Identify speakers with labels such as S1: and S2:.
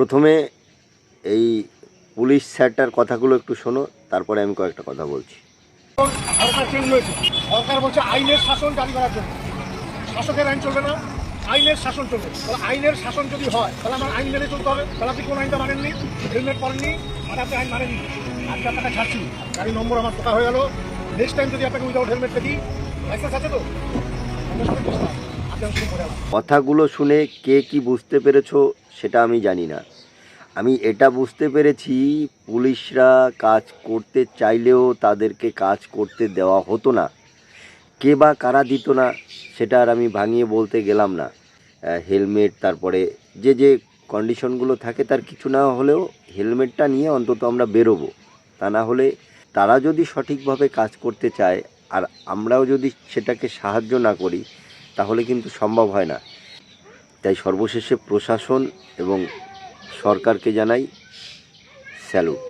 S1: প্রথমে এই পুলিশ স্যারটার কথাগুলো একটু শোনো, তারপরে আমি কয়েকটা কথা বলছি।
S2: সরকার চেঞ্জ হয়েছে, সরকার বলছে আইনের শাসন জারি করার জন্য। শাসকের আইন চলবে না, আইনের শাসন চলবে। তাহলে আইনের শাসন যদি হয় তাহলে আমার আইন মেনে চলতে হবে। তাহলে আপনি কোন আইনটা মানেননি? হেলমেট পরেননি আর আপনি আইন মানেননি। আজকে আপনাকে ছাড়ছি, গাড়ি নম্বর আমার পোকা হয়ে গেল। নেক্সট টাইম যদি আপনাকে উইদাউট হেলমেট দেখি, লাইসেন্স আছে তো?
S1: কথাগুলো শুনে কে কি বুঝতে পেরেছো সেটা আমি জানি না। আমি এটা বুঝতে পেরেছি, পুলিশরা কাজ করতে চাইলেও তাদেরকে কাজ করতে দেওয়া হতো না। কে বা কারা দিত না সেটা আর আমি ভাঙিয়ে বলতে গেলাম না। হেলমেট, তারপরে যে যে কন্ডিশনগুলো থাকে তার কিছু না হলেও হেলমেটটা নিয়ে অন্তত আমরা বেরোবো। তা না হলে তারা যদি সঠিকভাবে কাজ করতে চায় আর আমরাও যদি সেটাকে সাহায্য না করি তাহলে কিন্তু সম্ভব হয় না। তাই সর্বশেষে প্রশাসন এবং সরকারকে জানাই স্যালুট।